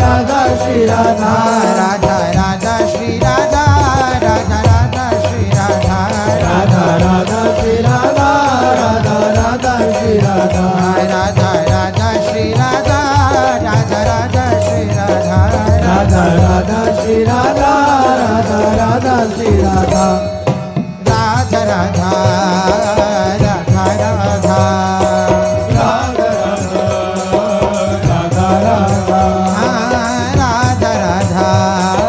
Radha Shri Radha Radha Radha Shri Radha Radha Radha Shri Radha Radha Radha Shri Radha Radha Radha Shri Radha Radha Radha Shri Radha Radha Radha Shri Radha Radha Radha Shri Radha Radha Radha Shri Radha Radha Radha Radha Radha Radha Radha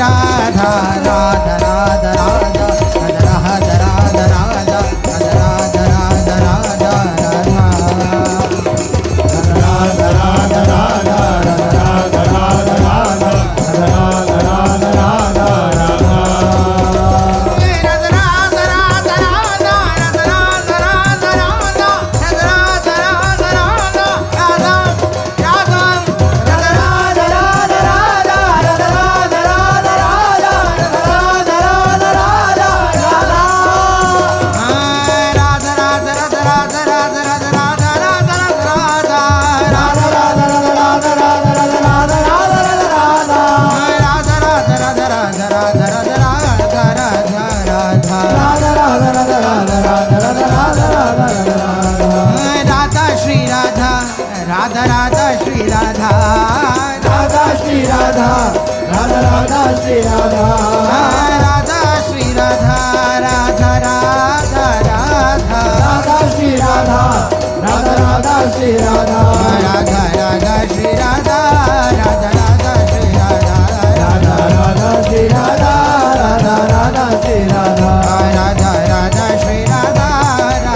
Radha Radha Radha Radha Radha Radha Radha Radha Radha Radha Radha Radha Shri Radha Radha Shri Radha Radha Radha Shri Radha Radha Shri Radha Radha Radha Radha Radha Shri Radha Radha Radha Shri Radha Radha Radha Shri Radha Radha Radha Shri Radha Radha Radha Shri Radha Radha Radha Shri Radha Radha Radha Shri Radha Radha Radha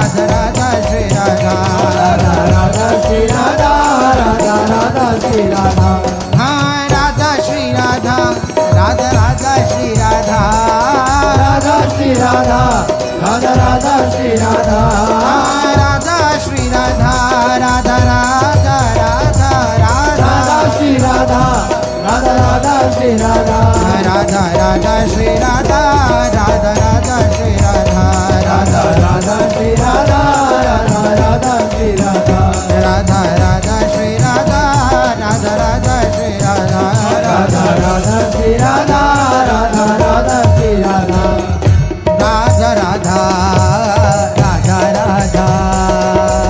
Shri Radha Radha Radha Shri Radha Radha Radha Shri Radha Radha Shri Radha Radha Radha Shri Radha Radha Shri Radha Radha Radha Shri Radha Radha Shri Radha Radha Radha Radha Radha Shri Radha Radha Radha Shri Radha Radha Radha Shri Radha Radha Radha Shri Radha Radha Radha Shri Radha Radha Radha Shri Radha Radha Radha Shri Radha Radha Radha Shri Radha Radha Radha Shri Radha Radha Radha Shri Radha Radha Radha Radha Radha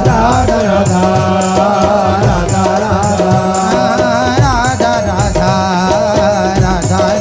Radha Radha Radha Radha Radha Radha Radha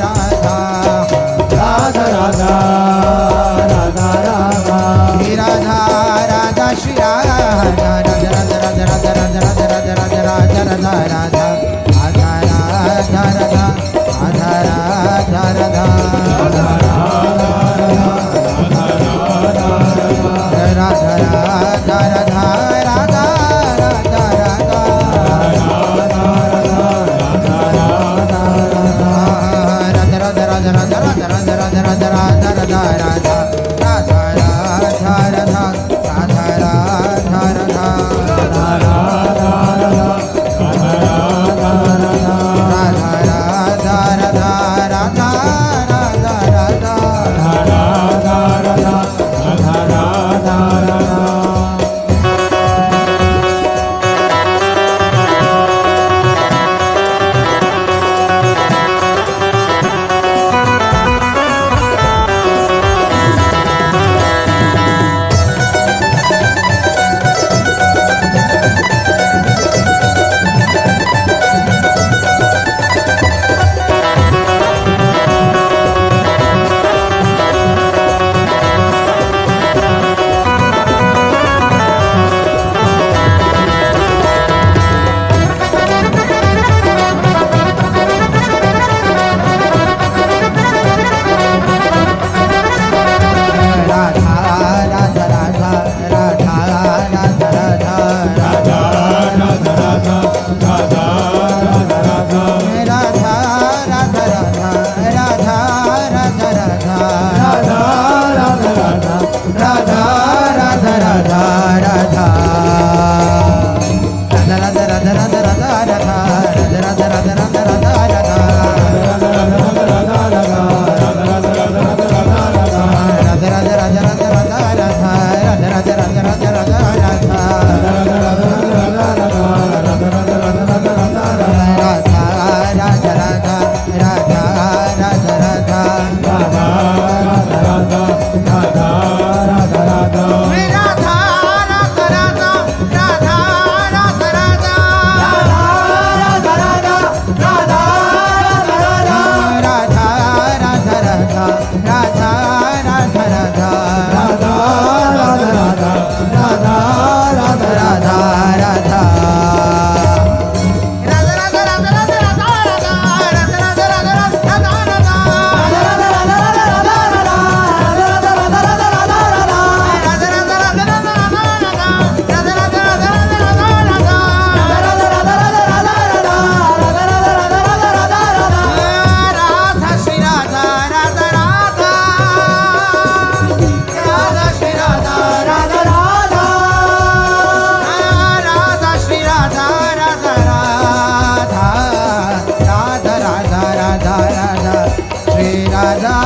Radha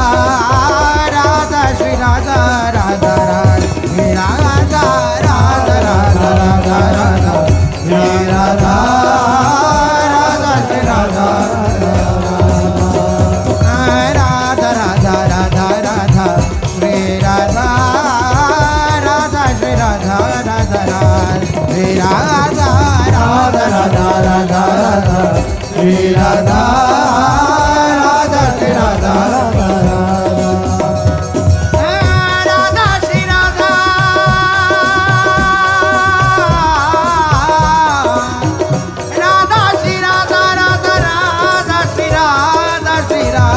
Radha Shri Radha Radha Radha Radha Radha Radha Radha Radha Shri Radha Radha Shri Radha Radha Radha Radha Radha Shri Radha Radha Shri Radha Radha Radha Shri Radha Radha Radha Radha Radha Shri Radha Radha Shri Radha Radha Radha Shri Radha Radha Shri Radha Radha Radha Shri Radha Shri Radha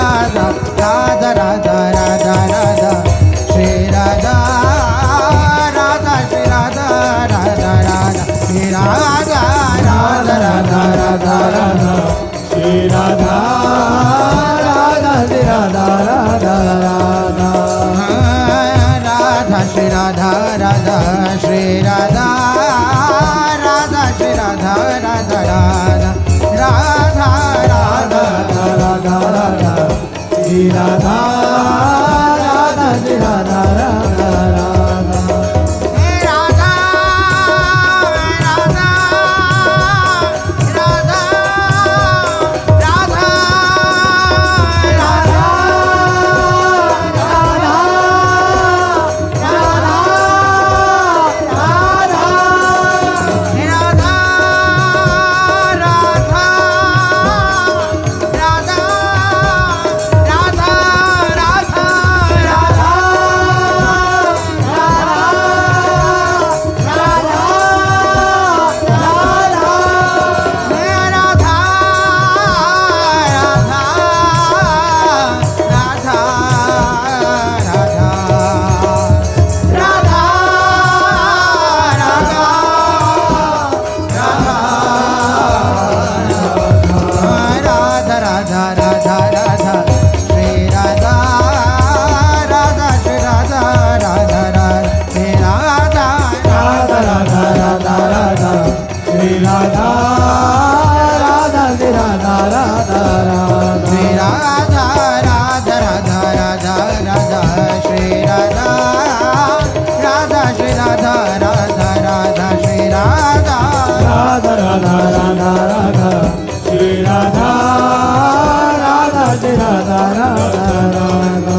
Radha Radha Radha Radha Shri Radha Radha Shri Radha Radha Radha Shri Radha Radha Radha Radha Radha Shri Radha Radha Shri Radha Radha Radha Radha Shri Radha Radha Shri Radha Radha Shri Radha Radha Radha Radha Radha Radha Radha Shri Radha Radha Shri Radha Radha Radha Shri Radha Radha Shri Radha Radha Radha Shri Radha Radha Radha Radha Radha Shri Radha Radha Shri Radha Radha Radha Shri Radha Radha Radha Radha Radha Shri Radha Radha Shri Radha Radha Radha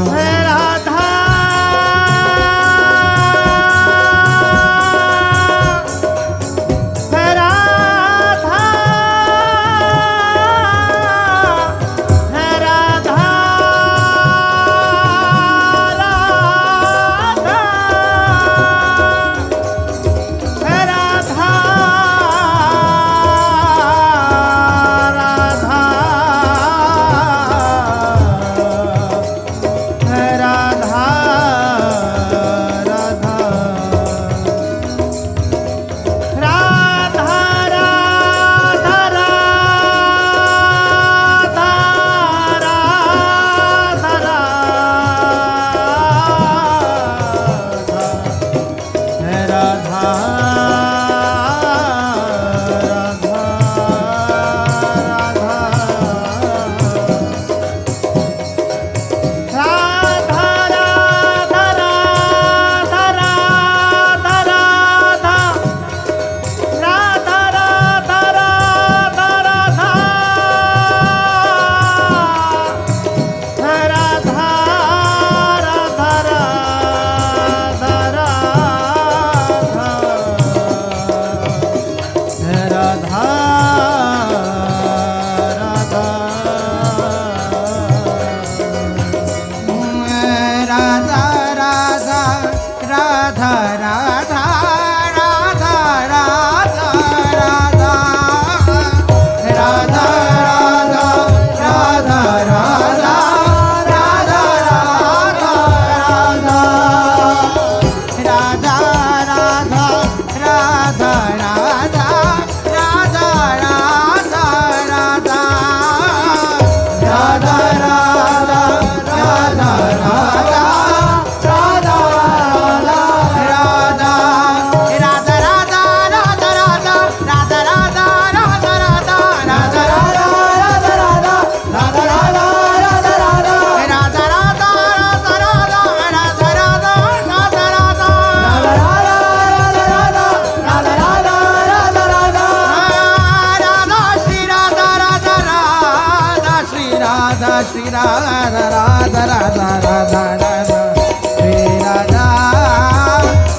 Radha Shri Radha Radha Radha Radha Radha Shri Radha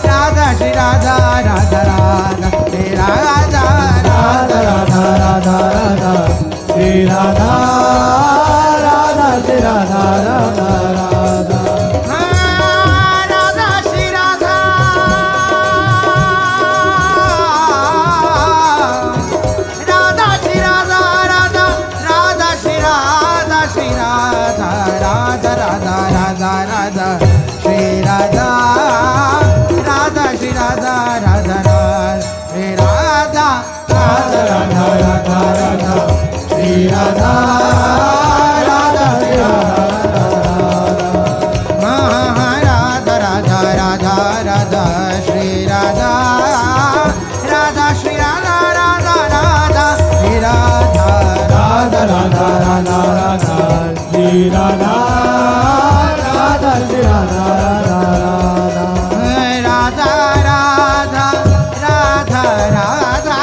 Radha Shri Radha Radha Radha Shri Radha Radha Radha Radha Radha Shri Radha Radha Shri Radha Radha Radha Radha Shri Radha Radha Shri Radha Radha Radha Shri Radha Shri Radha Radha Radha Radha Radha Shri Radha Radha Shri Radha Radha Shri Radha Radha Radha Radha Radha Shri Radha Radha Shri Radha Radha Radha Radha Radha Shri Radha Radha Shri Radha Radha Radha Shri Radha Radha Radha Radha Radha Shri Radha Radha Shri Radha Radha Radha Radha Radha Radha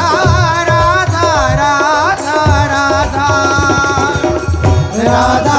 Radha Radha Radha Radha